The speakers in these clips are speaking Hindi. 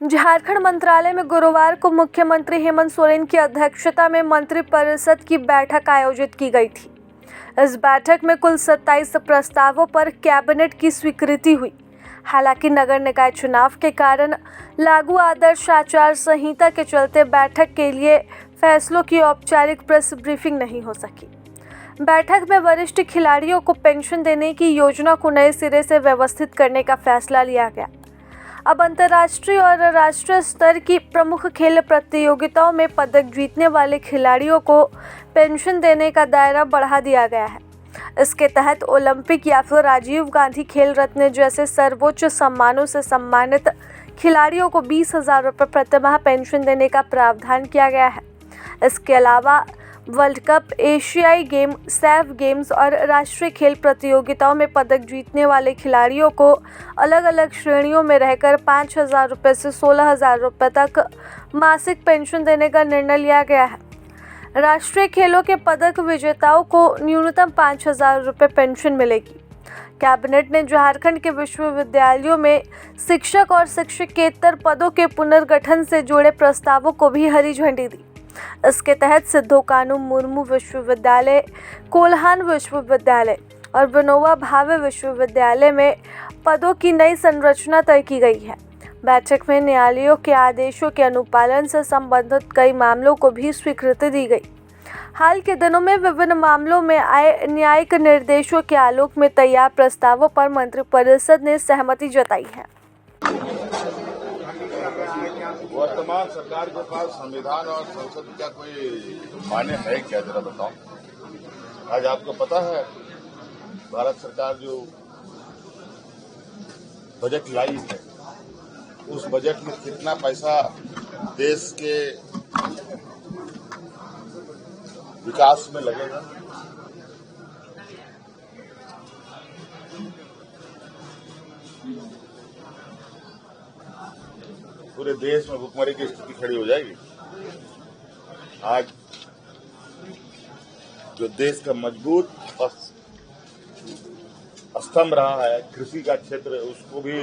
झारखंड मंत्रालय में गुरुवार को मुख्यमंत्री हेमंत सोरेन की अध्यक्षता में मंत्रिपरिषद की बैठक आयोजित की गई थी। इस बैठक में कुल 27 प्रस्तावों पर कैबिनेट की स्वीकृति हुई। हालांकि नगर निकाय चुनाव के कारण लागू आदर्श आचार संहिता के चलते बैठक के लिए फैसलों की औपचारिक प्रेस ब्रीफिंग नहीं हो सकी। बैठक में वरिष्ठ खिलाड़ियों को पेंशन देने की योजना को नए सिरे से व्यवस्थित करने का फैसला लिया गया। अब अंतर्राष्ट्रीय और राष्ट्रीय स्तर की प्रमुख खेल प्रतियोगिताओं में पदक जीतने वाले खिलाड़ियों को पेंशन देने का दायरा बढ़ा दिया गया है। इसके तहत ओलंपिक या फिर राजीव गांधी खेल रत्न जैसे सर्वोच्च सम्मानों से सम्मानित खिलाड़ियों को 20,000 रुपये प्रतिमाह पेंशन देने का प्रावधान किया गया है। इसके अलावा वर्ल्ड कप, एशियाई गेम, सैफ गेम्स और राष्ट्रीय खेल प्रतियोगिताओं में पदक जीतने वाले खिलाड़ियों को अलग अलग श्रेणियों में रहकर 5,000 रुपये से 16,000 रुपये तक मासिक पेंशन देने का निर्णय लिया गया है। राष्ट्रीय खेलों के पदक विजेताओं को न्यूनतम 5,000 रुपये पेंशन मिलेगी। कैबिनेट ने झारखंड के विश्वविद्यालयों में शिक्षक और शिक्षकेतर पदों के पुनर्गठन से जुड़े प्रस्तावों को भी हरी झंडी दी। इसके तहत सिद्धू कानू मुर्मू विश्वविद्यालय, कोल्हान विश्वविद्यालय और विनोबा भावे विश्वविद्यालय में पदों की नई संरचना तय की गई है। बैठक में न्यायालयों के आदेशों के अनुपालन से संबंधित कई मामलों को भी स्वीकृति दी गई। हाल के दिनों में विभिन्न मामलों में आए न्यायिक निर्देशों के आलोक में तैयार प्रस्तावों पर मंत्रिपरिषद ने सहमति जताई है। वर्तमान सरकार के पास संविधान और संसद का कोई मान्य है क्या, जरा बताओ। आज आपको पता है भारत सरकार जो बजट लाई है, उस बजट में कितना पैसा देश के विकास में लगेगा। पूरे देश में भुखमरी की स्थिति खड़ी हो जाएगी। आज जो देश का मजबूत स्तंभ रहा है कृषि का क्षेत्र, उसको भी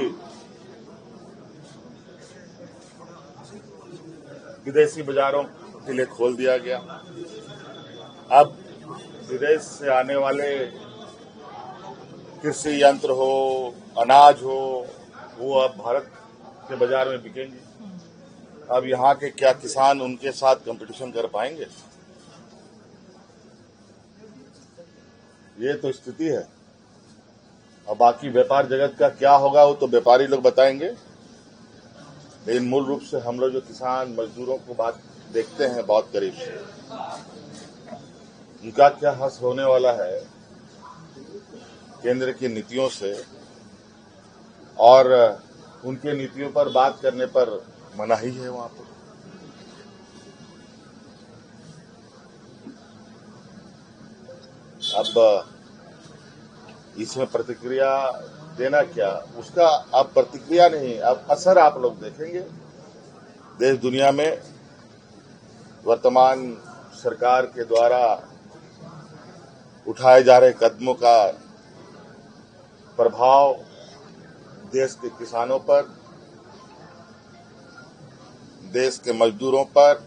विदेशी बाजारों के लिए खोल दिया गया। अब विदेश से आने वाले कृषि यंत्र हो, अनाज हो, वो अब भारत के बाजार में बिकेंगे। अब यहाँ के क्या किसान उनके साथ कंपटीशन कर पाएंगे? ये तो स्थिति है। और बाकी व्यापार जगत का क्या होगा वो तो व्यापारी लोग बताएंगे, लेकिन मूल रूप से हम लोग जो किसान मजदूरों को बात देखते हैं बहुत करीब से, उनका क्या हश्र होने वाला है केंद्र की नीतियों से, और उनके नीतियों पर बात करने पर मनाही है वहां पर। अब इसमें प्रतिक्रिया देना क्या, उसका अब प्रतिक्रिया नहीं, अब असर आप लोग देखेंगे। देश दुनिया में वर्तमान सरकार के द्वारा उठाए जा रहे कदमों का प्रभाव देश के किसानों पर, देश के मजदूरों पर,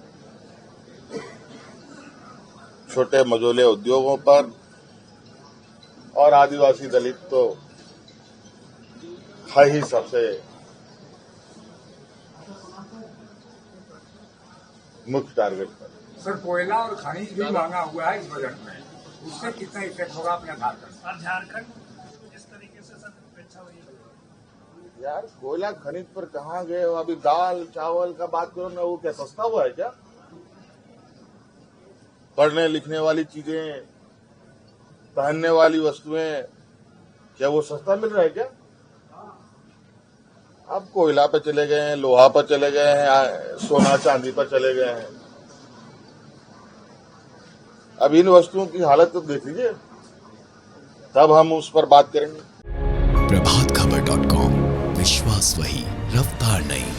छोटे मझोले उद्योगों पर और आदिवासी दलित तो है ही सबसे मुख्य टारगेट पर। सर, कोयला और खनिज भी मांगा हुआ है इस बजट में, उससे कितना इफेक्ट होगा अपने झारखंड? इस तरीके से सर अपेक्षा हुई यार, कोयला खनिज पर कहाँ गए हो? अभी दाल चावल का बात करो ना, वो क्या सस्ता हुआ है क्या? पढ़ने लिखने वाली चीजें, पहनने वाली वस्तुएं, क्या वो सस्ता मिल रहा है क्या? अब कोयला पे चले गए हैं, लोहा पर चले गए हैं, सोना चांदी पर चले गए हैं। अब इन वस्तुओं की हालत तो देख लीजिए, तब हम उस पर बात करेंगे। प्रभातखबर.com, विश्वास वही, रफ्तार नहीं।